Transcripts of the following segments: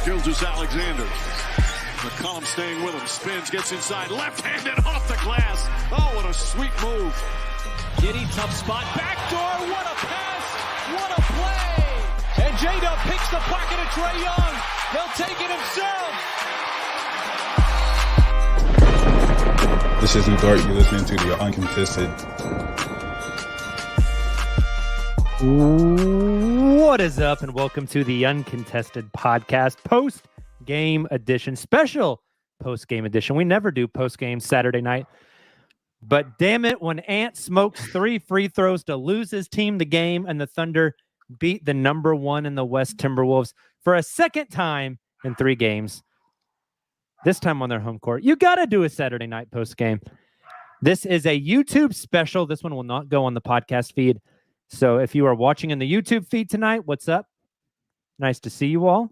Gilgeous-Alexander. McCollum staying with him. Spins, gets inside. Left-handed off the glass. Oh, what a sweet move. Giddy, tough spot. Backdoor. What a pass. What a play. And J-Dub picks the pocket of Trae Young. He'll take it himself. This is Lu Dort. You're listening to the Uncontested. What is up, and welcome to the Uncontested Podcast post-game edition, special post-game edition. We never do post-game Saturday night, but damn it, when Ant smokes 3 free throws to lose his team the game, and the Thunder beat the number 1 in the West Timberwolves for a second time in 3 games, this time on their home court, you got to do a Saturday night post-game. This is a YouTube special. This one will not go on the podcast feed. So if you are watching in the YouTube feed tonight, what's up? Nice to see you all.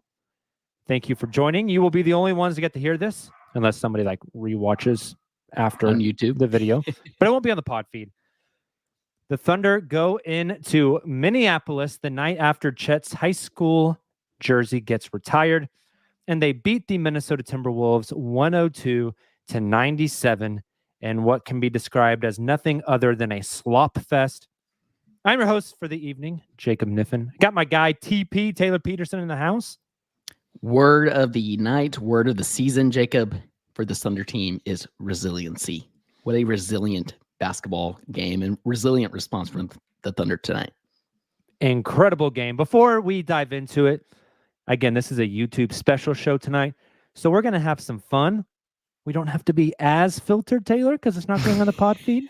Thank you for joining. You will be the only ones to get to hear this, unless somebody like rewatches after on YouTube the video, but it won't be on the pod feed. The Thunder go into Minneapolis the night after Chet's high school jersey gets retired, and they beat the Minnesota Timberwolves 102-97 in what can be described as nothing other than a slop fest. I'm your host for the evening, Jacob Niffen. Got my guy TP, Taylor Peterson, in the house. Word of the night, word of the season, Jacob, for the Thunder team is resiliency. What a resilient basketball game and resilient response from the Thunder tonight. Incredible game. Before we dive into it, again, this is a YouTube special show tonight, so we're going to have some fun. We don't have to be as filtered, Taylor, because it's not going on the pod feed.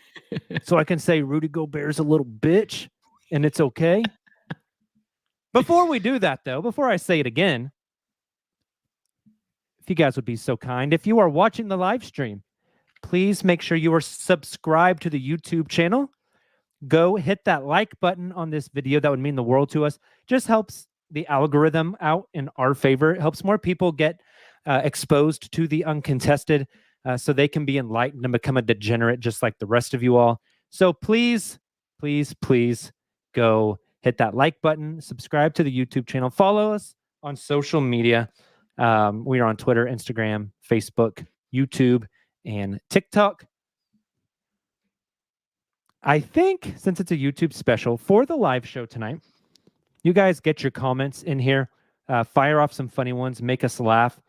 So I can say Rudy Gobert's a little bitch, and it's okay. Before we do that, though, before I say it again, if you guys would be so kind, if you are watching the live stream, please make sure you are subscribed to the YouTube channel. Go hit that like button on this video. That would mean the world to us. Just helps the algorithm out in our favor. It helps more people get exposed to the Uncontested so they can be enlightened and become a degenerate just like the rest of you all. So please, please, please go hit that like button, subscribe to the YouTube channel, follow us on social media. We are on Twitter, Instagram, Facebook, YouTube, and TikTok. I think since it's a YouTube special for the live show tonight, you guys get your comments in here, fire off some funny ones, make us laugh.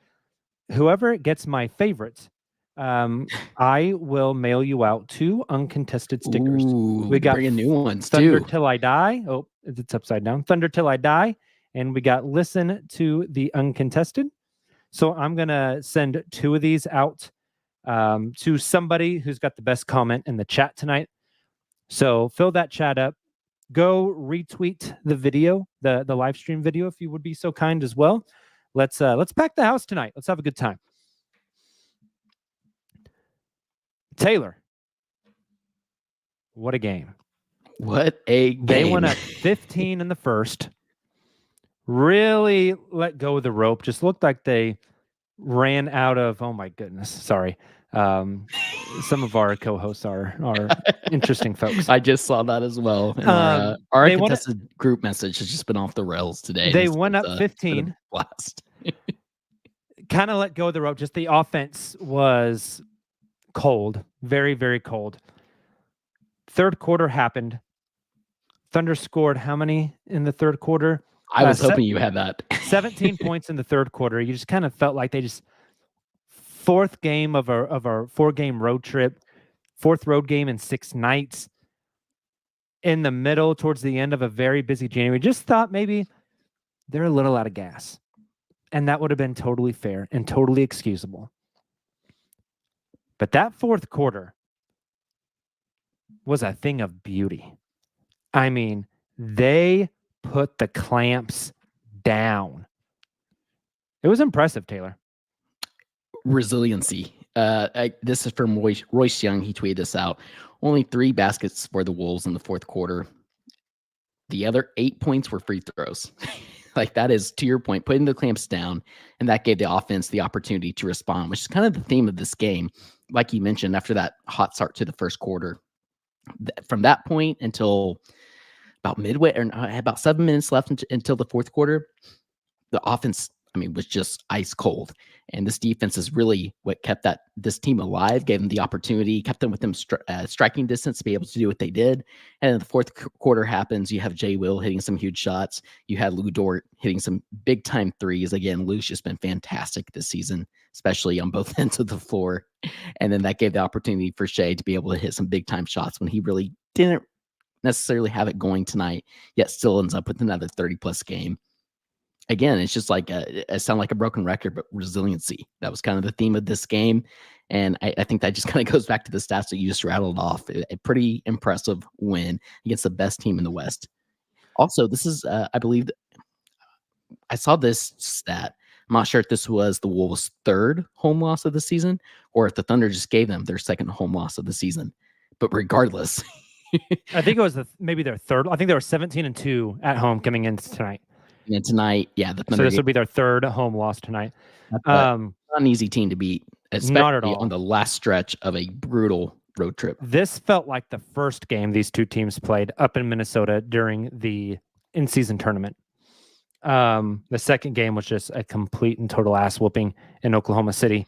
Whoever gets my favorites, I will mail you out 2 uncontested stickers. Ooh, we got bringing new ones Thunder too. Till I Die. Oh, it's upside down. Thunder Till I Die. And we got Listen to the Uncontested. So I'm going to send 2 of these out to somebody who's got the best comment in the chat tonight. So fill that chat up. Go retweet the video, the live stream video, if you would be so kind as well. Let's pack the house tonight. Let's have a good time. Taylor, what a game. What a game. They went up 15 in the first. Really let go of the rope. Just looked like they ran out of, oh my goodness, sorry. Some of our co-hosts are interesting folks. I just saw that as well. And our contested group message has just been off the rails today. They went up 15. Blast. Kind of let go of the rope. Just the offense was cold. Very, very cold. Third quarter happened. Thunder scored how many in the third quarter? I was hoping you had that. 17 points in the third quarter. You just kind of felt like they just... Fourth game of our 4-game road trip, 4th road game in 6 nights. In the middle, towards the end of a very busy January, just thought maybe they're a little out of gas. And that would have been totally fair and totally excusable. But that 4th quarter was a thing of beauty. I mean, they put the clamps down. It was impressive, Taylor. Resiliency. This is from Royce Young. He tweeted this out. Only 3 baskets for the Wolves in the 4th quarter. The other 8 points were free throws. Like, that is, to your point, putting the clamps down, and that gave the offense the opportunity to respond, which is kind of the theme of this game. Like you mentioned, after that hot start to the first quarter, from that point until about midway, or about 7 minutes left until the 4th quarter, the offense was just ice cold. And this defense is really what kept this team alive, gave them the opportunity, kept them within striking distance to be able to do what they did. And then the fourth quarter happens. You have Jay Will hitting some huge shots. You had Lu Dort hitting some big time threes. Again, Lu's just been fantastic this season, especially on both ends of the floor. And then that gave the opportunity for Shai to be able to hit some big time shots when he really didn't necessarily have it going tonight, yet still ends up with another 30-plus game. Again, it's just like it sounds like a broken record, but resiliency. That was kind of the theme of this game. And I think that just kind of goes back to the stats that you just rattled off. A pretty impressive win against the best team in the West. Also, this is, I believe, I saw this stat. I'm not sure if this was the Wolves' third home loss of the season or if the Thunder just gave them their second home loss of the season. But regardless, I think it was maybe their third. I think they were 17-2 at home coming in tonight. And tonight, the Thunder. So this would be their third home loss tonight. Not an easy team to beat, especially not at all. On the last stretch of a brutal road trip. This felt like the first game these two teams played up in Minnesota during the in-season tournament. The second game was just a complete and total ass whooping in Oklahoma City.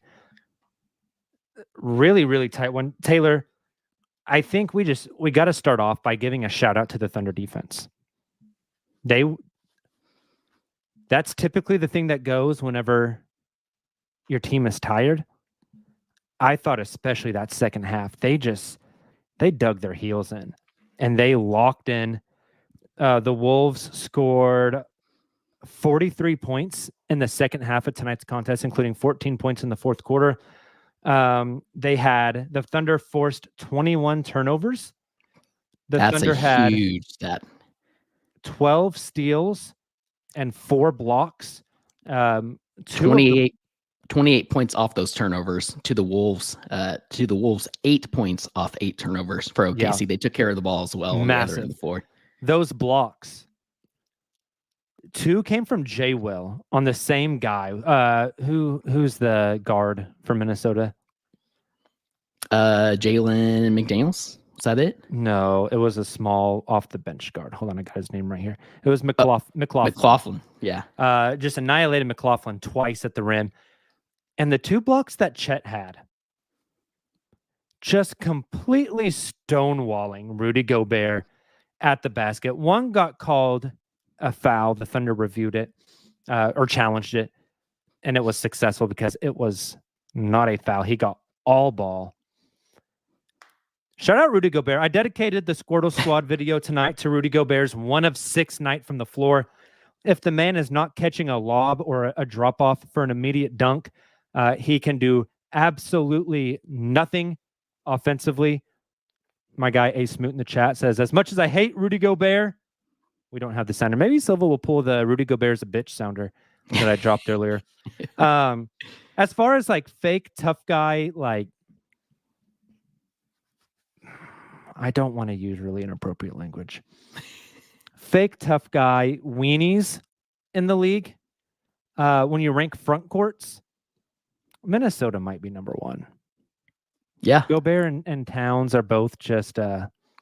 Really, really tight one. Taylor, I think we got to start off by giving a shout out to the Thunder defense. That's typically the thing that goes whenever your team is tired. I thought especially that second half, they dug their heels in and they locked in. The Wolves scored 43 points in the second half of tonight's contest, including 14 points in the fourth quarter. The Thunder forced 21 turnovers. That's Thunder a had huge stat. 12 steals and 4 blocks. 28 points off those turnovers to the Wolves. 8 points off 8 turnovers for OKC. Yeah. They took care of the ball as well. Massive. On the other end of the floor. Those blocks. 2 came from Jay Will on the same guy. Who's the guard for Minnesota? Jalen McDaniels. Is that it? No, it was a small off the bench guard. Hold on, I got his name right here. It was McLaughlin. McLaughlin, yeah. Just annihilated McLaughlin twice at the rim. And the 2 blocks that Chet had, just completely stonewalling Rudy Gobert at the basket. One got called a foul. The Thunder reviewed it or challenged it, and it was successful because it was not a foul. He got all ball. Shout out Rudy Gobert. I dedicated the Squirtle Squad video tonight to Rudy Gobert's 1 of 6 night from the floor. If the man is not catching a lob or a drop-off for an immediate dunk, he can do absolutely nothing offensively. My guy Ace Smoot in the chat says, as much as I hate Rudy Gobert, we don't have the sounder. Maybe Silva will pull the Rudy Gobert's a bitch sounder that I dropped earlier. As far as like fake tough guy, like, I don't want to use really inappropriate language. Fake tough guy weenies in the league. When you rank front courts, Minnesota might be number 1. Yeah. Gobert and Towns are both just...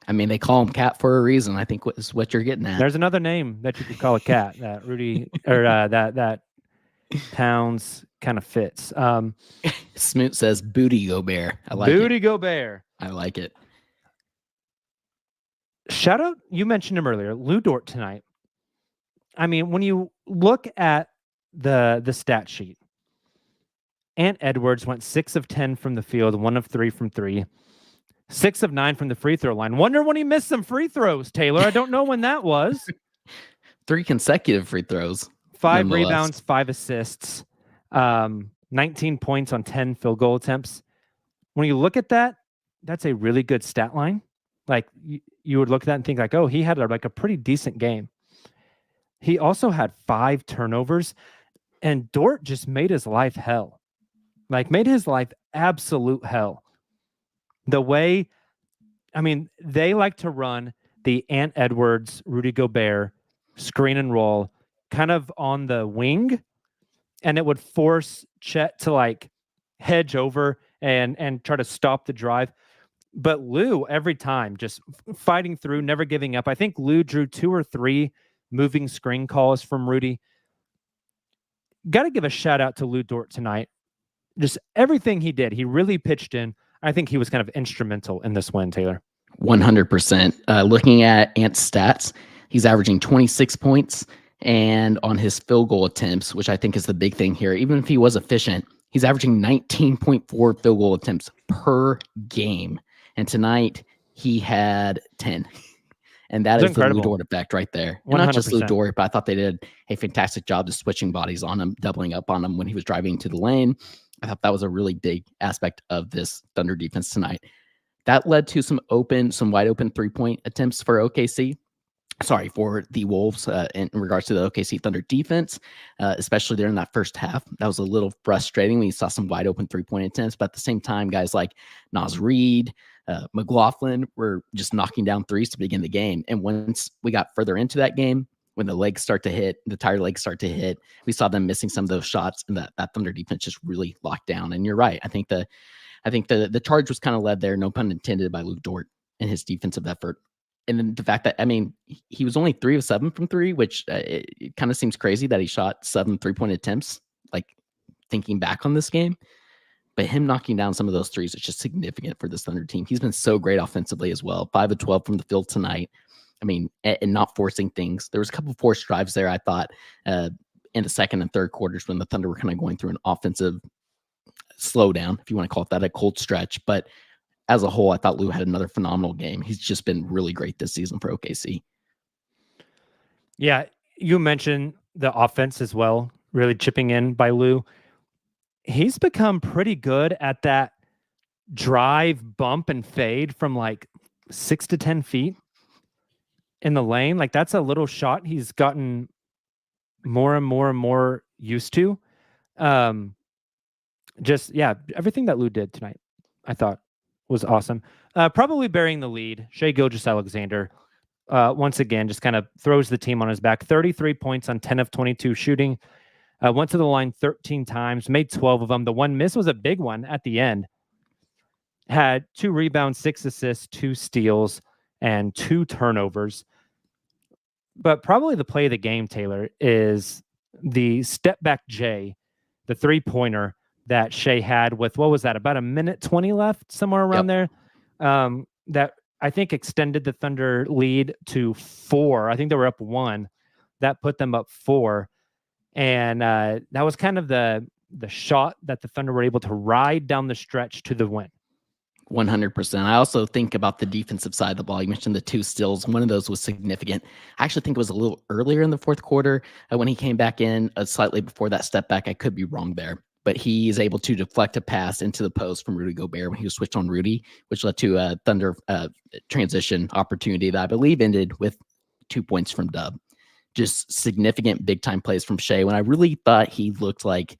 they call him Cat for a reason. I think is what you're getting at. There's another name that you could call a cat that Rudy or that Towns kind of fits. Smoot says Booty Gobert. I like Booty it. Gobert. I like it. Shout out, you mentioned him earlier, Lu Dort tonight. When you look at the stat sheet, Ant Edwards went 6 of 10 from the field, 1 of 3 from 3, 6 of 9 from the free throw line. Wonder when he missed some free throws, Taylor. I don't know when that was. 3 consecutive free throws. 5 rebounds, 5 assists, 19 points on 10 field goal attempts. When you look at that, that's a really good stat line. Like you would look at that and think like, oh, he had a pretty decent game. He also had 5 turnovers, and Dort just made his life hell. Made his life absolute hell. The way, they like to run the Ant Edwards, Rudy Gobert screen and roll kind of on the wing, and it would force Chet to hedge over and try to stop the drive. But Lu, every time, just fighting through, never giving up. I think Lu drew 2 or 3 moving screen calls from Rudy. got to give a shout out to Lu Dort tonight. Just everything he did, he really pitched in. I think he was kind of instrumental in this win, Taylor. 100%. Looking at Ant's stats, he's averaging 26 points, and on his field goal attempts, which I think is the big thing here, even if he was efficient, he's averaging 19.4 field goal attempts per game. And tonight he had 10. And that is incredible. The Lu Dort effect right there. And not just Lu Dort, but I thought they did a fantastic job of switching bodies on him, doubling up on him when he was driving to the lane. I thought that was a really big aspect of this Thunder defense tonight. That led to some wide open 3-point attempts for OKC. Sorry, for the Wolves in regards to the OKC Thunder defense, especially during that first half. That was a little frustrating when you saw some wide open 3-point attempts. But at the same time, guys like Naz Reid, McLaughlin were just knocking down threes to begin the game. And once we got further into that game, when the tired legs start to hit, we saw them missing some of those shots, and that Thunder defense just really locked down. And you're right. I think the charge was kind of led there, no pun intended, by Lu Dort and his defensive effort. And then the fact that, I mean, he was only 3 of 7 from 3, which it kind of seems crazy that he shot 7 3-point attempts, like thinking back on this game. But him knocking down some of those threes is just significant for this Thunder team. He's been so great offensively as well. 5 of 12 from the field tonight. I mean, and not forcing things. There was a couple of forced drives there, I thought, in the second and third quarters when the Thunder were kind of going through an offensive slowdown, if you want to call it that, a cold stretch. But as a whole, I thought Lu had another phenomenal game. He's just been really great this season for OKC. Yeah, you mentioned the offense as well, really chipping in by Lu. He's become pretty good at that drive, bump, and fade from like 6 to 10 feet in the lane. Like, that's a little shot he's gotten more and more and more used to. Everything that Lu did tonight, I thought was awesome. Probably bearing the lead, Shai Gilgeous-Alexander, once again, just kind of throws the team on his back. 33 points on 10 of 22 shooting. Went to the line 13 times, made 12 of them. The one miss was a big one at the end. Had 2 rebounds, 6 assists, 2 steals, and 2 turnovers. But probably the play of the game, Taylor, is the step back J, the 3-pointer that Shai had with, what was that, about 1:20 left, somewhere around there, that I think extended the Thunder lead to 4. I think they were up 1. That put them up 4. And that was kind of the shot that the Thunder were able to ride down the stretch to the win. 100%. I also think about the defensive side of the ball. You mentioned the 2 steals. One of those was significant. I actually think it was a little earlier in the fourth quarter when he came back in slightly before that step back. I could be wrong there, but he is able to deflect a pass into the post from Rudy Gobert when he was switched on Rudy, which led to a Thunder transition opportunity that I believe ended with 2 points from Dub. Just significant big-time plays from Shai when I really thought he looked like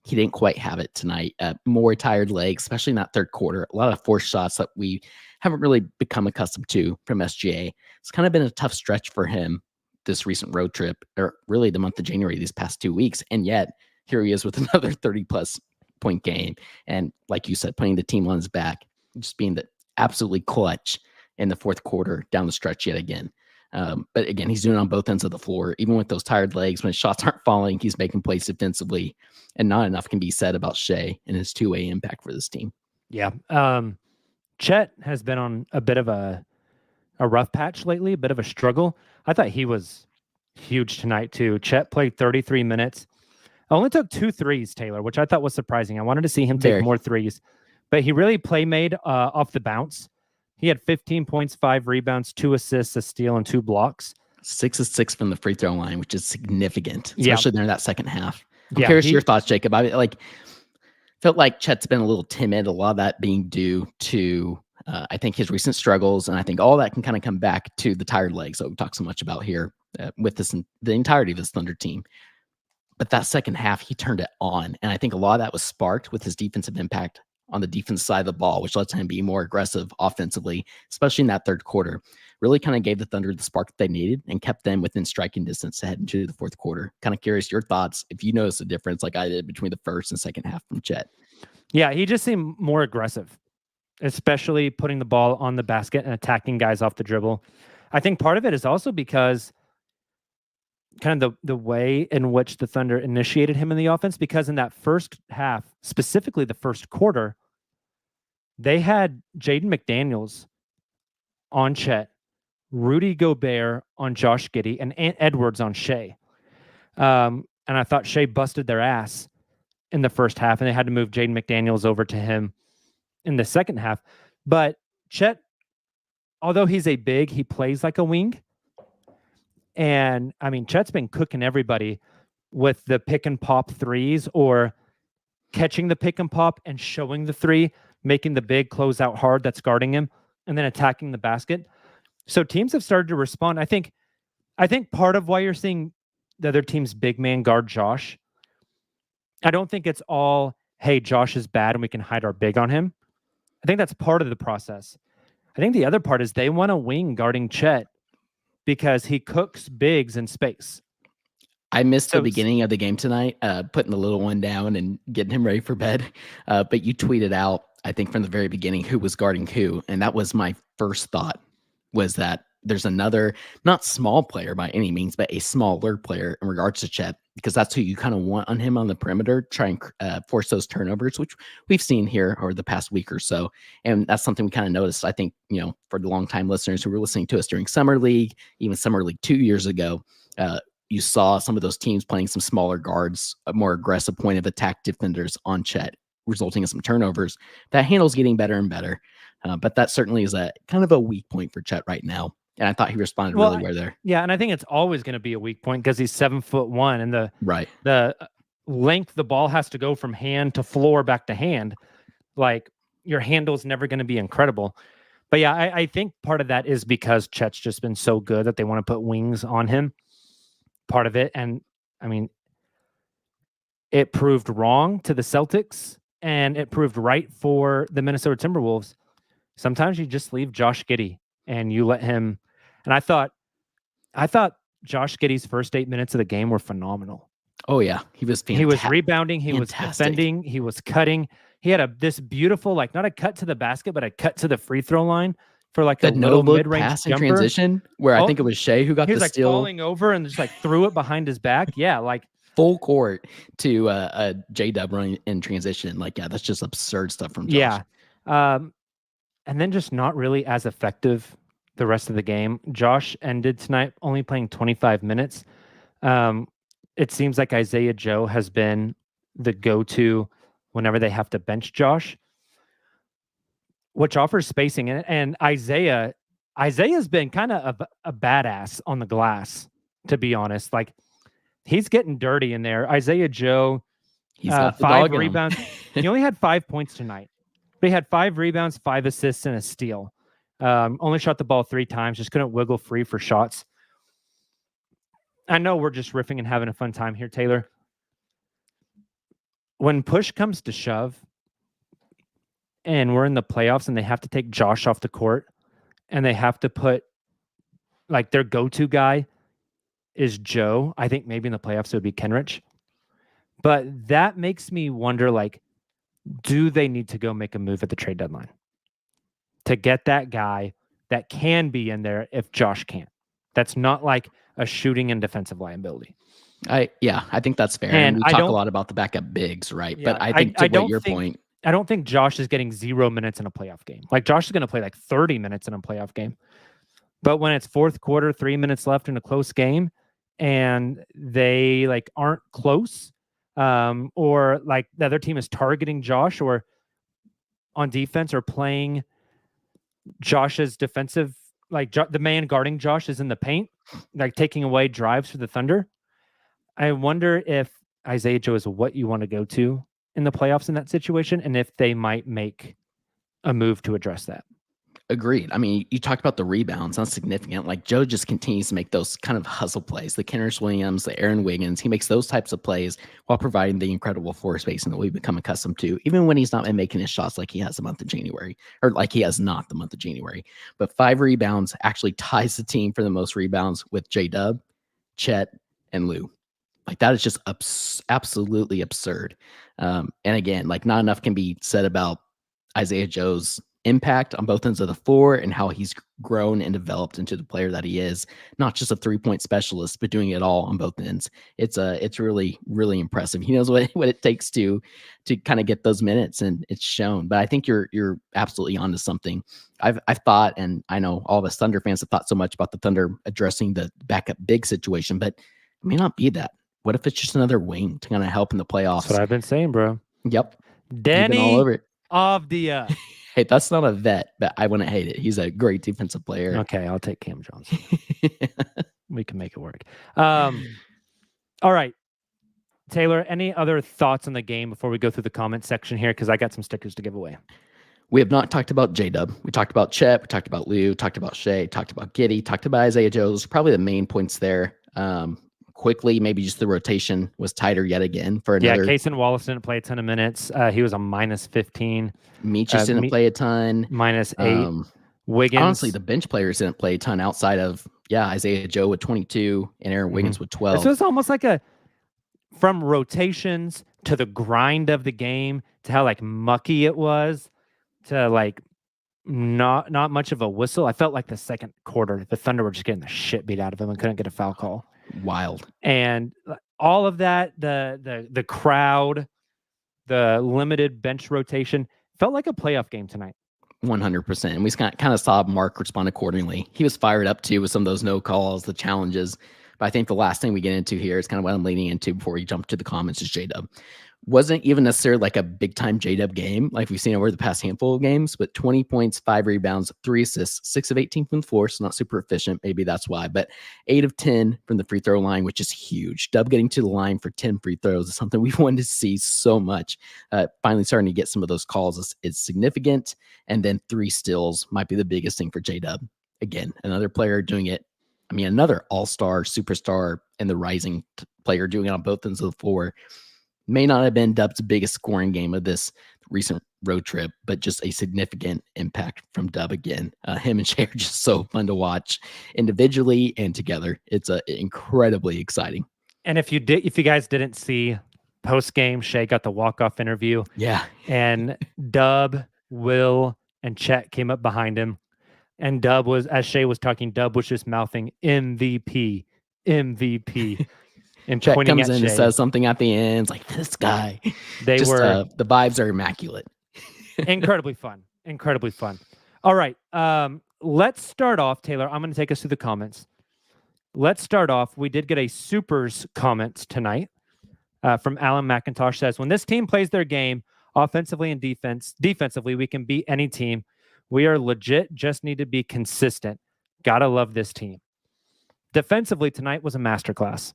he didn't quite have it tonight. More tired legs, especially in that third quarter. A lot of forced shots that we haven't really become accustomed to from SGA. It's kind of been a tough stretch for him this recent road trip, or really the month of January, these past 2 weeks. And yet, here he is with another 30-plus point game. And like you said, putting the team on his back, just being absolutely clutch in the fourth quarter down the stretch yet again. But again, he's doing it on both ends of the floor. Even with those tired legs, when his shots aren't falling, he's making plays defensively. And not enough can be said about Shai and his 2-way impact for this team. Yeah. Chet has been on a bit of a rough patch lately, a bit of a struggle. I thought he was huge tonight too. Chet played 33 minutes. Only took 2 threes, Taylor, which I thought was surprising. I wanted to see him take more threes, but he really made off the bounce. He had 15 points, 5 rebounds, 2 assists, a steal, and 2 blocks. 6 of 6 from the free throw line, which is significant, especially during that second half. I'm curious your thoughts, Jacob. I felt like Chet's been a little timid. A lot of that being due to, I think, his recent struggles, and I think all that can kind of come back to the tired legs that we talk so much about here with the entirety of this Thunder team. But that second half, he turned it on, and I think a lot of that was sparked with his defensive impact on the defense side of the ball, which lets him be more aggressive offensively, especially in that third quarter. Really kind of gave the Thunder the spark that they needed and kept them within striking distance to head into the fourth quarter. Kind of curious your thoughts, if you noticed a difference like I did between the first and second half from Chet. Yeah, he just seemed more aggressive, especially putting the ball on the basket and attacking guys off the dribble. I think part of it is also because kind of the way in which the Thunder initiated him in the offense, because in that first half, specifically the first quarter, they had Jaden McDaniels on Chet, Rudy Gobert on Josh Giddey, and Ant Edwards on Shai. And I thought Shai busted their ass in the first half, and they had to move Jaden McDaniels over to him in the second half. But Chet, although he's a big, he plays like a wing. And I mean, Chet's been cooking everybody with the pick and pop threes, or catching the pick and pop and showing the three, making the big close out hard that's guarding him, and then attacking the basket. So teams have started to respond. I think part of why you're seeing the other team's big man guard Josh, I don't think it's all, hey, Josh is bad and we can hide our big on him. I think that's part of the process. I think the other part is they want a wing guarding Chet because he cooks bigs in space. I missed the beginning of the game tonight, putting the little one down and getting him ready for bed. But you tweeted out, I think from the very beginning, who was guarding who. And that was my first thought, was that there's another, not small player by any means, but a smaller player in regards to Chet, because that's who you kind of want on him on the perimeter, try and force those turnovers, which we've seen here over the past week or so. And that's something we kind of noticed, I think, for the longtime listeners who were listening to us during Summer League, even Summer League 2 years ago, you saw some of those teams playing some smaller guards, a more aggressive point of attack defenders on Chet, resulting in some turnovers. That handle's getting better and better. But that certainly is a kind of a weak point for Chet right now. And I thought he responded really well there. Yeah, and I think it's always going to be a weak point because he's 7'1", and the length the ball has to go from hand to floor back to hand. Like, your handle's never going to be incredible. But yeah, I think part of that is because Chet's just been so good that they want to put wings on him. Part of it, and I mean, it proved wrong to the Celtics, and it proved right for the Minnesota Timberwolves. Sometimes you just leave Josh Giddey and you let him. And I thought Josh Giddey's first 8 minutes of the game were phenomenal. Oh yeah, he was fantastic. He was rebounding, he was defending, he was cutting. He had this beautiful, like, not a cut to the basket, but a cut to the free throw line for like a little mid-range pass in jumper. transition, where I think it was Shai who got the steal. Falling over and just like threw it behind his back. Yeah, like full court to a J-Dub running in transition. Like, yeah, that's just absurd stuff from Josh. Yeah. And then just not really as effective the rest of the game. Josh ended tonight only playing 25 minutes. It seems like Isaiah Joe has been the go-to whenever they have to bench Josh, which offers spacing. And Isaiah's been kind of a badass on the glass, to be honest. Like, he's getting dirty in there. Isaiah Joe, he's got 5 rebounds. He only had 5 points tonight, but he had 5 rebounds, 5 assists, and a steal. Only shot the ball 3 times, just couldn't wiggle free for shots. I know we're just riffing and having a fun time here, Taylor. When push comes to shove and we're in the playoffs and they have to take Josh off the court and they have to put, like, their go-to guy is Joe. I think maybe in the playoffs it would be Kenrich. But that makes me wonder, like, do they need to go make a move at the trade deadline to get that guy that can be in there if Josh can't? That's not like a shooting and defensive liability. I think that's fair. And we talk a lot about the backup bigs, right? Yeah, but I think to your point, I don't think Josh is getting 0 minutes in a playoff game. Like, Josh is going to play like 30 minutes in a playoff game. But when it's fourth quarter, 3 minutes left in a close game, and they like aren't close, or like the other team is targeting Josh or on defense or playing Josh's defensive, like the man guarding Josh is in the paint, like taking away drives for the Thunder. I wonder if Isaiah Joe is what you want to go to in the playoffs in that situation, and if they might make a move to address that. Agreed. I mean, you talked about the rebounds. That's significant. Like, Joe just continues to make those kind of hustle plays. The Kenrich Williams, the Aaron Wiggins. He makes those types of plays while providing the incredible floor spacing that we've become accustomed to, even when he's not been making his shots like he has the month of January, or like he has not the month of January. But 5 rebounds actually ties the team for the most rebounds with J-Dub, Chet, and Lou. Like, that is just absolutely absurd. And again, like, not enough can be said about Isaiah Joe's impact on both ends of the floor and how he's grown and developed into the player that he is, not just a 3-point specialist, but doing it all on both ends. It's really, really impressive. He knows what it takes to kind of get those minutes, and it's shown. But I think you're absolutely onto something. I've thought, and I know all of us Thunder fans have thought so much about the Thunder addressing the backup big situation, but it may not be that. What if it's just another wing to kind of help in the playoffs? That's what I've been saying, bro. Yep. Danny all over it. Avdia. Hey, that's not a vet, but I wouldn't hate it. He's a great defensive player. Okay, I'll take Cam Johnson. We can make it work. All right. Taylor, any other thoughts on the game before we go through the comment section here? Because I got some stickers to give away. We have not talked about J-Dub. We talked about Chet. We talked about Lou. Talked about Shai. Talked about Giddey. Talked about Isaiah Joe. Those are probably the main points there. Quickly, maybe just the rotation was tighter yet again for another. Yeah, Cason Wallace didn't play a ton of minutes. He was a -15. Meechus didn't play a ton. -8. Wiggins. Honestly, the bench players didn't play a ton outside of, Isaiah Joe with 22 and Aaron Wiggins with 12. So it's almost like from rotations to the grind of the game to how like mucky it was to like not much of a whistle. I felt like the second quarter, the Thunder were just getting the shit beat out of them and couldn't get a foul call. Wild. And all of that, the crowd, the limited bench rotation, felt like a playoff game tonight. 100%. And we kind of saw Mark respond accordingly. He was fired up too with some of those no calls, the challenges. But I think the last thing we get into here is kind of what I'm leading into before we jump to the comments is J-Dub. Wasn't even necessarily like a big time J-Dub game like we've seen over the past handful of games, but 20 points, 5 rebounds, 3 assists, 6 of 18 from the floor, so not super efficient. Maybe that's why, but 8 of 10 from the free throw line, which is huge. Dub getting to the line for 10 free throws is something we've wanted to see so much. Finally starting to get some of those calls is significant. And then 3 steals might be the biggest thing for J-Dub. Again, another player doing it. I mean, another all-star, superstar, and the rising player doing it on both ends of the floor. May not have been Dub's biggest scoring game of this recent road trip, but just a significant impact from Dub again. Him and Shai are just so fun to watch individually and together. It's incredibly exciting. And if you guys didn't see post game, Shai got the walk-off interview. Yeah. And Dub, Will, and Chet came up behind him. And Dub was, as Shai was talking, Dub was just mouthing MVP. And Chet pointing comes at in Shai. and says something at the end. It's like, this guy. They were the vibes are immaculate. incredibly fun. All right. Let's start off, Taylor. I'm going to take us through the comments. Let's start off. We did get a supers comments tonight from Alan McIntosh. Says, when this team plays their game offensively and defensively, we can beat any team. We are legit, just need to be consistent. Gotta love this team. Defensively tonight was a masterclass.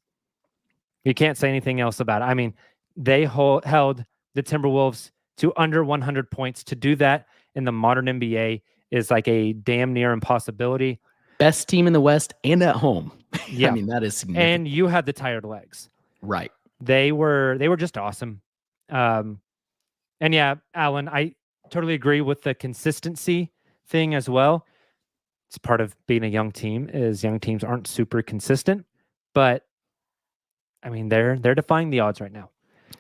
You can't say anything else about it. I mean, they held the Timberwolves to under 100 points. To do that in the modern NBA is like a damn near impossibility. Best team in the West and at home. Yeah. I mean, that is significant. And you had the tired legs. Right. They were just awesome. And yeah, Alan, I totally agree with the consistency thing as well. It's part of being a young team is young teams aren't super consistent, but I mean, they're defying the odds right now.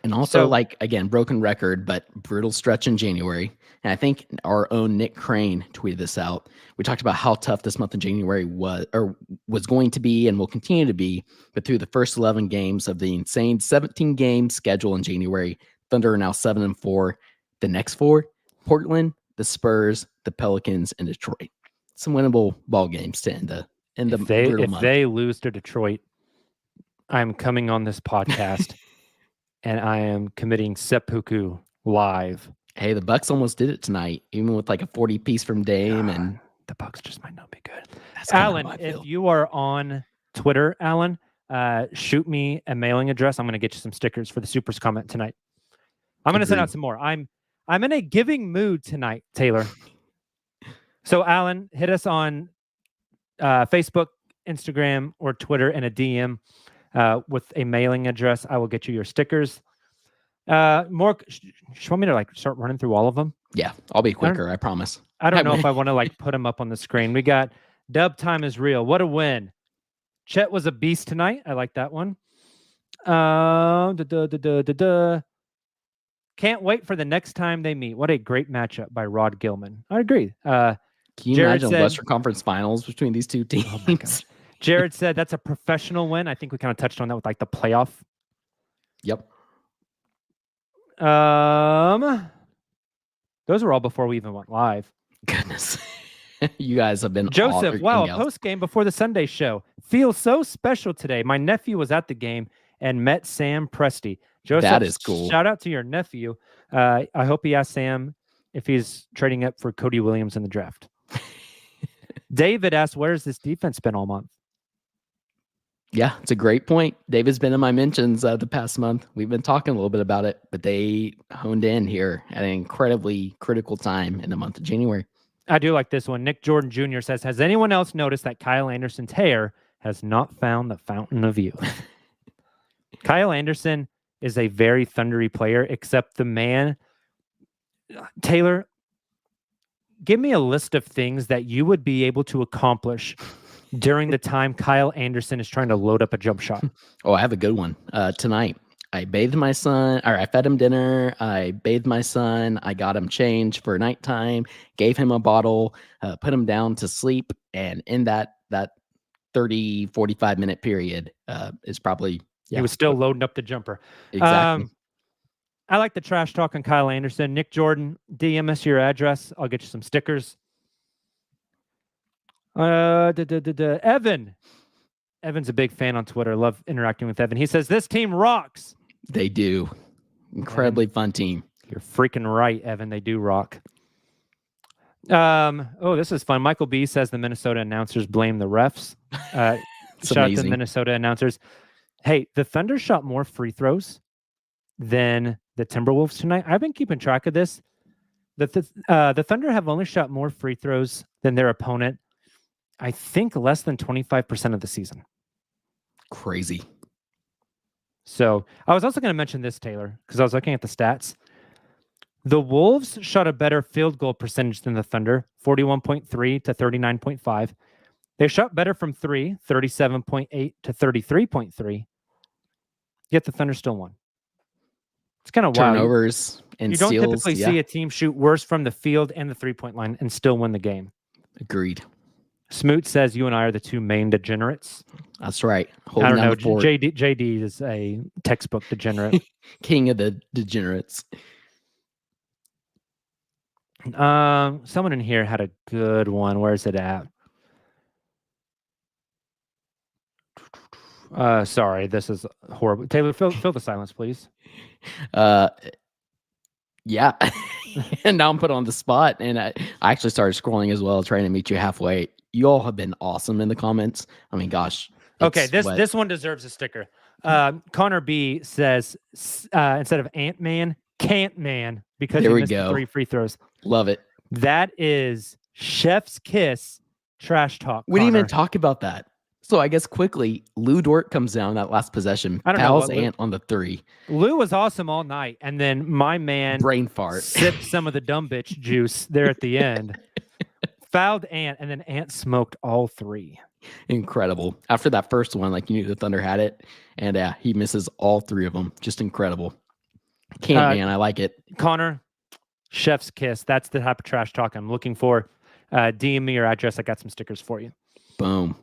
And also, like, again, broken record, but brutal stretch in January. And I think our own Nick Crane tweeted this out. We talked about how tough this month of January was going to be and will continue to be. But through the first 11 games of the insane 17-game schedule in January, Thunder are now 7-4. The next 4, Portland, the Spurs, the Pelicans, and Detroit. Some winnable ball games to end the brutal month. If they lose to Detroit, I'm coming on this podcast and I am committing seppuku live. Hey, the Bucks almost did it tonight, even with like a 40 piece from Dame. And the Bucks just might not be good. That's Alan, if you are on Twitter, Alan, shoot me a mailing address. I'm going to get you some stickers for the Supers comment tonight. I'm going to send out some more. I'm in a giving mood tonight, Taylor. So, Alan, hit us on Facebook, Instagram, or Twitter in a DM with a mailing address. I will get you your stickers. More, you want me to like start running through all of them? Yeah, I'll be quicker. I promise. I don't know if I want to like put them up on the screen. We got Dub time is real. What a win. Chet was a beast tonight. I like that one. Can't wait for the next time they meet. What a great matchup by Rod Gilman. I agree. Can you Jared imagine said- Western Conference Finals between these two teams? Oh my gosh. Jared said that's a professional win. I think we kind of touched on that with like the playoff. Yep. Those were all before we even went live. Goodness. You guys have been Joseph, wow, a gals. post game before the Sunday show. Feels so special today. My nephew was at the game and met Sam Presti. Joseph, That is cool. Shout out to your nephew. I hope he asked Sam if he's trading up for Cody Williams in the draft. David asked, where's this defense been all month? Yeah, it's a great point. David's been in my mentions the past month. We've been talking a little bit about it, but they honed in here at an incredibly critical time in the month of January. I do like this one. Nick Jordan Jr. says, has anyone else noticed that Kyle Anderson's hair has not found the fountain of youth? Kyle Anderson is a very thundery player, except the man, Taylor, give me a list of things that you would be able to accomplish during the time Kyle Anderson is trying to load up a jump shot. Oh, I have a good one. Tonight, I bathed my son, or I fed him dinner. I bathed my son. I got him changed for nighttime, gave him a bottle, put him down to sleep. And in that 30, 45 minute period is probably, He was still loading up the jumper. exactly. I like the trash talk on Kyle Anderson. Nick Jordan, DM us your address. I'll get you some stickers. Evan. Evan's a big fan on Twitter. Love interacting with Evan. He says, this team rocks. They do. Incredibly fun team. You're freaking right, Evan. They do rock. Oh, this is fun. Michael B says the Minnesota announcers blame the refs. Shout out to the Minnesota announcers. Hey, the Thunder shot more free throws than the Timberwolves tonight. I've been keeping track of this. The Thunder have only shot more free throws than their opponent, I think less than 25% of the season. Crazy. So I was also going to mention this, Taylor, because I was looking at the stats. The Wolves shot a better field goal percentage than the Thunder, 41.3 to 39.5. They shot better from three, 37.8 to 33.3. Yet the Thunder still won. It's kind of wild. Turnovers and you don't steals. typically see a team shoot worse from the field and the three-point line and still win the game. Agreed. Smoot says you and I are the two main degenerates. That's right. I don't know. Fort. JD is a textbook degenerate. King of the degenerates. Someone in here had a good one. Where's it at? Sorry, this is horrible. Taylor, fill the silence, please. Yeah. And now I'm put on the spot, and I actually started scrolling as well, trying to meet you halfway. You all have been awesome in the comments. I mean, gosh. Okay, this one deserves a sticker. Connor B says instead of Ant-Man, Can't-Man, because he missed the 3 free throws. Love it. That is chef's kiss trash talk. We didn't Connor. even talk about that. So I guess quickly, Lu Dort comes down that last possession. I don't know Pals what Lu- Ant on the 3. Lou was awesome all night, and then my man Brain fart. sipped some of the dumb bitch juice there at the end. Fouled Ant, and then Ant smoked all 3. Incredible. After that first one, like you knew the Thunder had it, and he misses all 3 of them. Just incredible. Can't, man. I like it. Connor, chef's kiss. That's the type of trash talk I'm looking for. DM me your address. I got some stickers for you. Boom.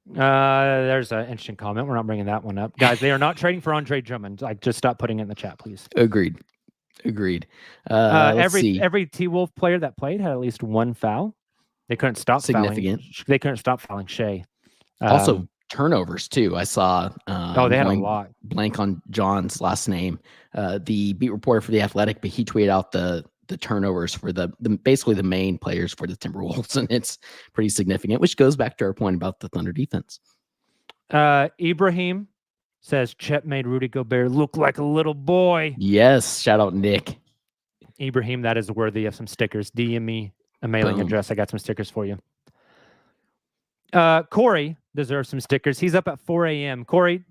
There's an interesting comment. We're not bringing that one up. Guys, they are not trading for Andre Drummond. Like, just stop putting it in the chat, please. Agreed. Let's see. Every T-Wolf player that played had at least one foul. They couldn't stop Significant. They couldn't stop fouling Shai. Also, turnovers, too. I saw. They had a lot. Blank on John's last name. The beat reporter for The Athletic, but he tweeted out the turnovers for the basically the main players for the Timberwolves, and it's pretty significant, which goes back to our point about the Thunder defense. Ibrahim says Chet made Rudy Gobert look like a little boy. Yes, shout out Nick. Ibrahim, that is worthy of some stickers. DM me a mailing Boom. address. I got some stickers for you. Corey deserves some stickers. He's up at 4 a.m. Corey,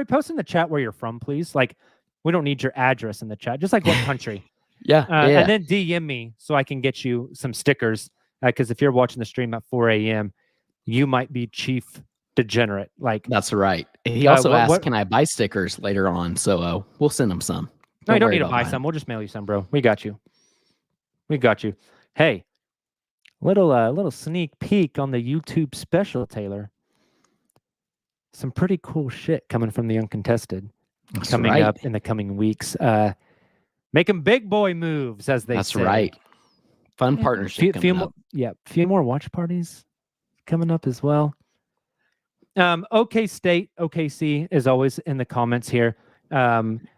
post in the chat where you're from, please. Like, we don't need your address in the chat. Just like what country. Yeah. And then DM me so I can get you some stickers. Because if you're watching the stream at 4 a.m., you might be chief degenerate. Like, that's right. He also asked, "Can I buy stickers later on?" So we'll send him some. No, you don't worry need to about buy buying. some. We'll just mail you some, bro. We got you. We got you. Hey, little sneak peek on the YouTube special, Taylor. Some pretty cool shit coming from the uncontested. That's coming right. up in the coming weeks. Making big boy moves, as they That's say. right. Fun partnership coming up. Few more watch parties coming up as well. OK State, OKC is always in the comments here,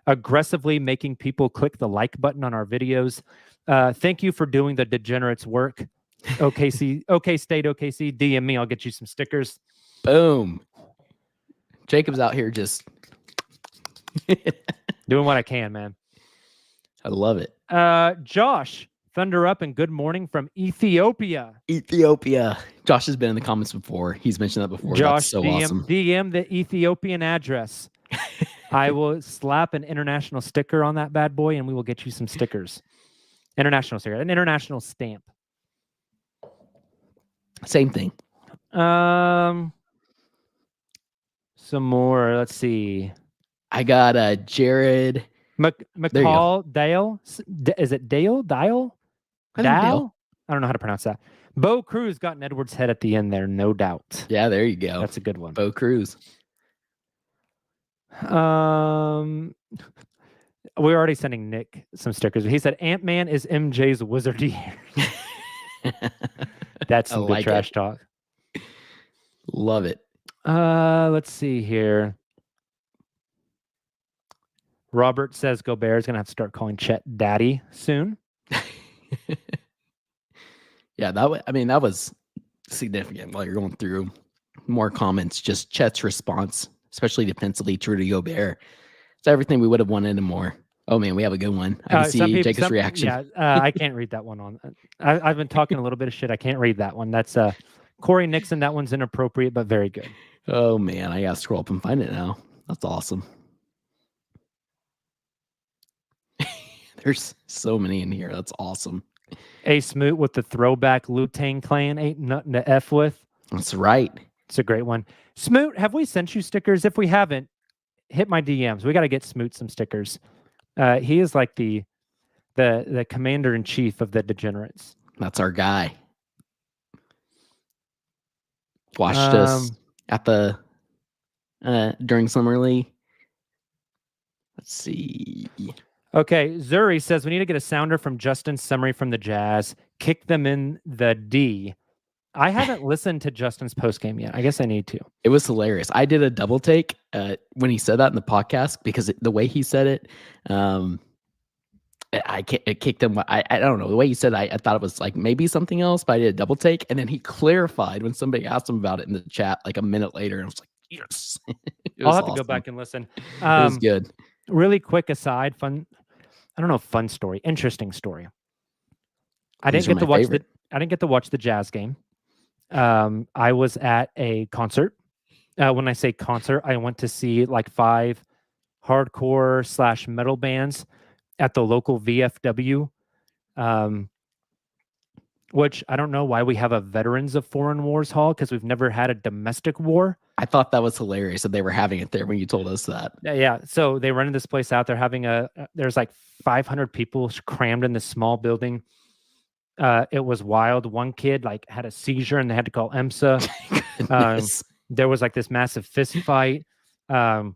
aggressively making people click the like button on our videos. Thank you for doing the degenerates work. OKC, OK State, OKC, DM me. I'll get you some stickers. Boom. Jacob's out here just doing what I can, man. I love it. Josh, thunder up and good morning from Ethiopia. Josh has been in the comments before. He's mentioned that before. Josh, that's so awesome. DM the Ethiopian address. I will slap an international sticker on that bad boy, and we will get you some stickers. International sticker, an international stamp. Same thing. Some more. Let's see. I got Jared McCall Dale. Is it Dale? Dial? Dal? I don't know how to pronounce that. Bo Cruz got an Edwards head at the end there, no doubt. Yeah, there you go. That's a good one. Bo Cruz. We're already sending Nick some stickers. He said Ant-Man is MJ's wizardy hair. That's some good trash talk. Love it. Let's see here. Robert says Gobert is going to have to start calling Chet daddy soon. Yeah, that was significant while you're going through more comments. Just Chet's response, especially defensively to Rudy Gobert. It's everything we would have wanted and more. Oh man, we have a good one. I can see Jacob's reaction. Yeah, I can't read that one on. I've been talking a little bit of shit. I can't read that one. That's Corey Nixon. That one's inappropriate, but very good. Oh man, I gotta scroll up and find it now. That's awesome. There's so many in here. That's awesome. A Smoot with the throwback Wu-Tang Clan ain't nothing to F with. That's right. It's a great one. Smoot, have we sent you stickers? If we haven't, hit my DMs. We got to get Smoot some stickers. He is like the commander-in-chief of the degenerates. That's our guy. Watched us at the during Summer League. Let's see. Okay, Zuri says we need to get a sounder from Justin's summary from the Jazz. Kick them in the D. I haven't listened to Justin's postgame yet. I guess I need to. It was hilarious. I did a double take when he said that in the podcast because the way he said it, it kicked him. I don't know. The way he said it, I thought it was like maybe something else, but I did a double take. And then he clarified when somebody asked him about it in the chat like a minute later. And I was like, yes. I'll have to go back and listen. It was good. Really quick aside, fun story, interesting story. I didn't get to watch the Jazz game. I was at a concert. When I say concert, I went to see like 5 hardcore / metal bands at the local VFW, which I don't know why we have a Veterans of Foreign Wars hall because we've never had a domestic war. I thought that was hilarious that they were having it there when you told us that. Yeah. So they rented this place out. They're having there's like 500 people crammed in this small building. It was wild. One kid like had a seizure and they had to call EMSA. There was like this massive fist fight. It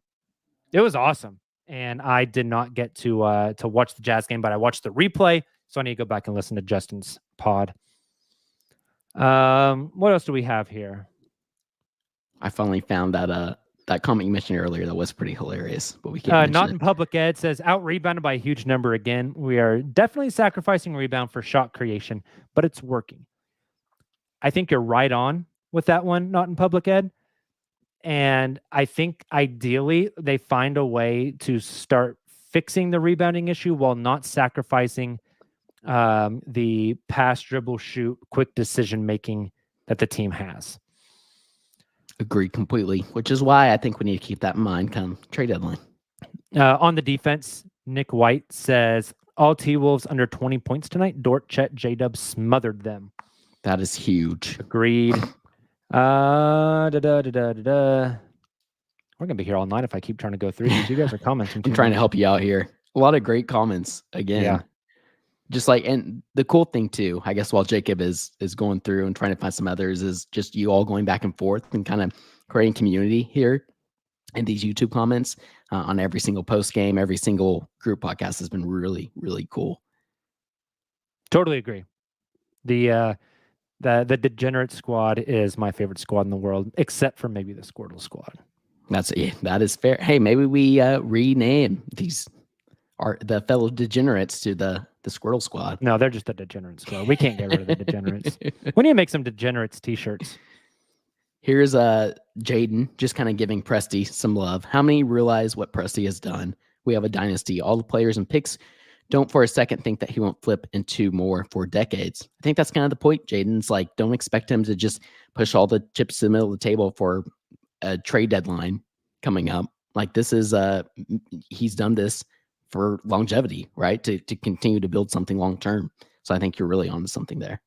was awesome. And I did not get to watch the Jazz game, but I watched the replay. So I need to go back and listen to Justin's pod. What else do we have here? I finally found that comment you mentioned earlier that was pretty hilarious, but we can't. Not in public ed says out rebounded by a huge number again. We are definitely sacrificing rebound for shot creation, but it's working. I think you're right on with that one. Not in public ed, and I think ideally they find a way to start fixing the rebounding issue while not sacrificing the pass, dribble, shoot, quick decision making that the team has. Agreed completely, which is why I think we need to keep that in mind come trade deadline. On the defense, Nick White says all T-Wolves under 20 points tonight. Dort, Chet, J-Dub smothered them. That is huge. Agreed. We're gonna be here all night if I keep trying to go through these. You guys are commenting. I'm trying to help you out here. A lot of great comments again. Yeah. just like, and the cool thing too, I guess, while Jacob is going through and trying to find some others, is just you all going back and forth and kind of creating community here in these YouTube comments on every single post game, every single group podcast has been really, really cool. Totally agree. The Degenerate Squad is my favorite squad in the world, except for maybe the Squirtle Squad. That is fair. Hey, maybe we rename these the fellow degenerates to the Squirtle Squad. No, they're just the Degenerate Squad. We can't get rid of the Degenerates. We need to make some Degenerates t-shirts. Here's Jaden just kind of giving Presti some love. How many realize what Presti has done? We have a dynasty. All the players and picks don't for a second think that he won't flip into more for decades. I think that's kind of the point. Jaden's like, don't expect him to just push all the chips to the middle of the table for a trade deadline coming up. Like, this is he's done this for longevity, right? To continue to build something long term. So I think you're really onto something there.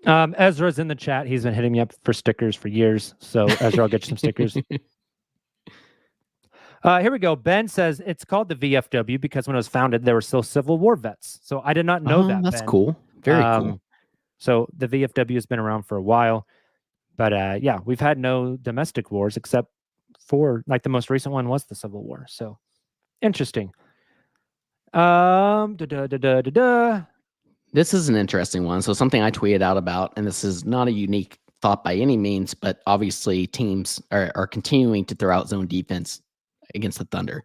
Ezra's in the chat. He's been hitting me up for stickers for years. So Ezra, I'll get you some stickers. Here we go. Ben says it's called the VFW because when it was founded, there were still Civil War vets. So I did not know that. That's Ben. cool. Very cool. So the VFW has been around for a while. But yeah, we've had no domestic wars except for, like, the most recent one was the Civil War. So interesting. This is an interesting one. So something I tweeted out about, and this is not a unique thought by any means, but obviously teams are continuing to throw out zone defense against the Thunder.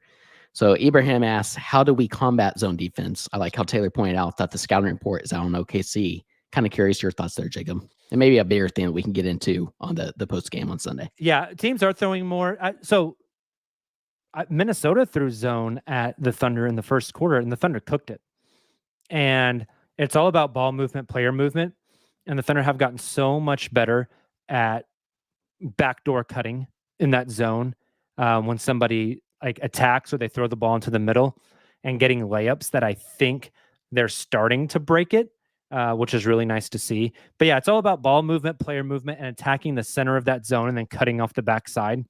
So Ibrahim asks, how do we combat zone defense? I like how Taylor pointed out that the scouting report is out on OKC. Kind of curious your thoughts there, Jacob. And maybe a bigger thing that we can get into on the post game on Sunday. Yeah, teams are throwing more. Minnesota threw zone at the Thunder in the first quarter, and the Thunder cooked it. And it's all about ball movement, player movement. And the Thunder have gotten so much better at backdoor cutting in that zone when somebody like attacks or they throw the ball into the middle and getting layups that I think they're starting to break it, which is really nice to see. But yeah, it's all about ball movement, player movement, and attacking the center of that zone and then cutting off the backside.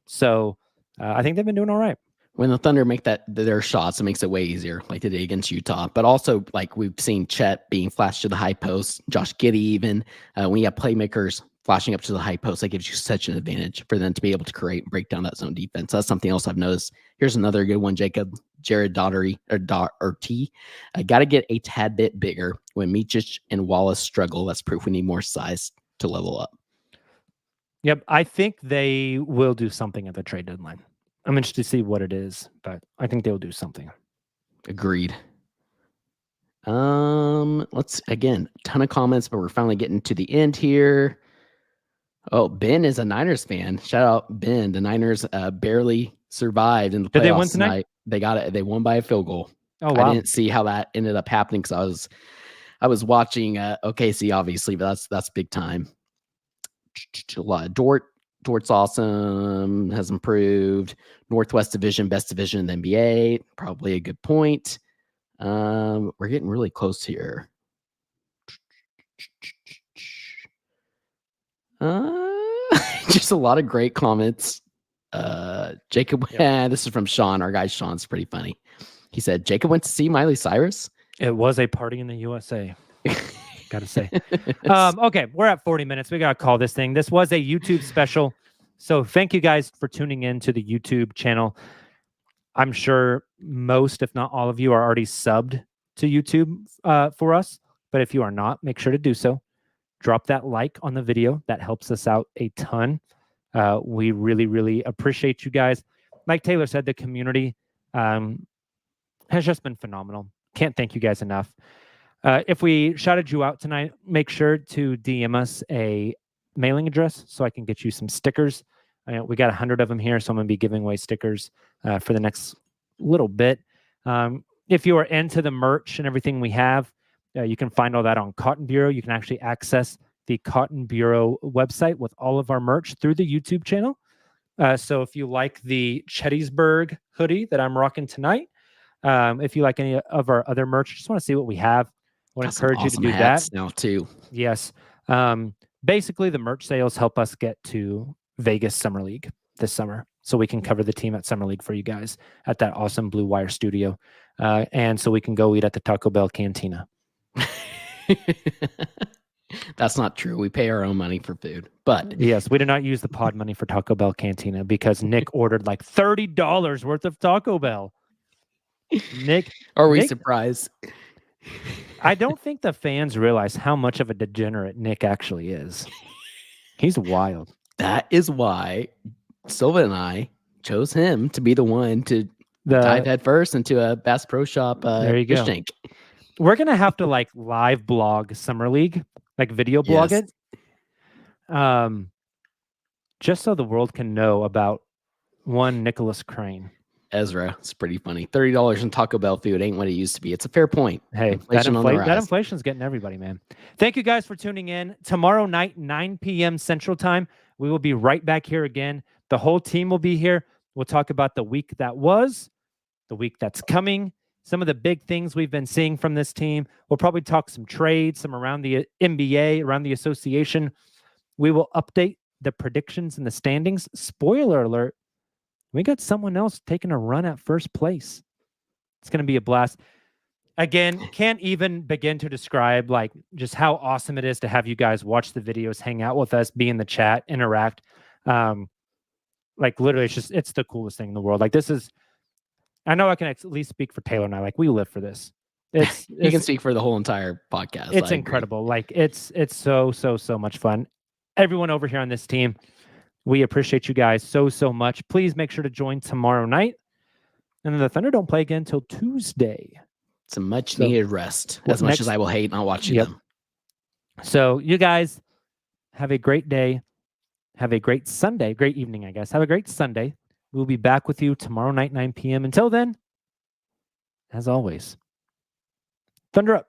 So I think they've been doing all right. When the Thunder make their shots, it makes it way easier, like they did against Utah. But also, like, we've seen Chet being flashed to the high post, Josh Giddey even. When you have playmakers flashing up to the high post, that gives you such an advantage for them to be able to create and break down that zone defense. That's something else I've noticed. Here's another good one, Jacob. Jared Daugherty, got to get a tad bit bigger. When Micic and Wallace struggle, that's proof we need more size to level up. Yep, I think they will do something at the trade deadline. I'm interested to see what it is, but I think they'll do something. Agreed. Let's, again, ton of comments, but we're finally getting to the end here. Oh, Ben is a Niners fan. Shout out Ben. The Niners barely survived in the playoffs. Did they win tonight? They got it. They won by a field goal. Oh, wow. I didn't see how that ended up happening because I was watching OKC, obviously, but that's big time. Dort's awesome, has improved. Northwest Division, best division in the NBA. Probably a good point. We're getting really close here. Just a lot of great comments. Jacob, this is from Sean. Our guy Sean's pretty funny. He said, Jacob went to see Miley Cyrus. It was a party in the USA. Gotta say. Okay, we're at 40 minutes. We gotta call this thing. This was a YouTube special. So thank you guys for tuning in to the YouTube channel. I'm sure most, if not all of you, are already subbed to YouTube for us. But if you are not, make sure to do so. Drop that like on the video. That helps us out a ton. We really, really appreciate you guys. Like Taylor said, the community has just been phenomenal. Can't thank you guys enough. If we shouted you out tonight, make sure to DM us a mailing address so I can get you some stickers. We got 100 of them here, so I'm going to be giving away stickers for the next little bit. If you are into the merch and everything we have, you can find all that on Cotton Bureau. You can actually access the Cotton Bureau website with all of our merch through the YouTube channel. So if you like the Chettysburg hoodie that I'm rocking tonight, if you like any of our other merch, just want to see what we have. I want to encourage you to do that now too. Yes. Basically, the merch sales help us get to Vegas Summer League this summer. so we can cover the team at Summer League for you guys at that awesome Blue Wire studio. And so we can go eat at the Taco Bell Cantina. That's not true. We pay our own money for food. But yes, we do not use the pod money for Taco Bell Cantina because Nick ordered like $30 worth of Taco Bell. Nick, are we surprised? I don't think the fans realize how much of a degenerate Nick actually is. He's wild. That is why Silva and I chose him to be the one to dive head first into a Bass Pro Shop there you fish go. tank. We're going to have to like live blog Summer League, like video blog it. Just so the world can know about one Nicholas Crane. Ezra, it's pretty funny. $30 in Taco Bell food ain't what it used to be. It's a fair point. Hey, Inflation that inflation's getting everybody, man. Thank you guys for tuning in. Tomorrow night, 9 p.m. Central Time, we will be right back here again. The whole team will be here. We'll talk about the week that was, the week that's coming, some of the big things we've been seeing from this team. We'll probably talk some trades, some around the NBA, around the association. We will update the predictions and the standings. Spoiler alert, we got someone else taking a run at first place. It's going to be a blast. Again, can't even begin to describe like just how awesome it is to have you guys watch the videos, hang out with us, be in the chat, interact. Like literally, it's the coolest thing in the world. Like this is, I know I can at least speak for Taylor and I. Like we live for this. You can speak for the whole entire podcast. It's incredible. Like it's so much fun. Everyone over here on this team, we appreciate you guys so much. Please make sure to join tomorrow night. And then the Thunder don't play again until Tuesday. It's a much needed rest. As much as I will hate not watching them. So you guys have a great day. Have a great Sunday. Great evening, I guess. Have a great Sunday. We'll be back with you tomorrow night, 9 p.m. Until then, as always, Thunder up.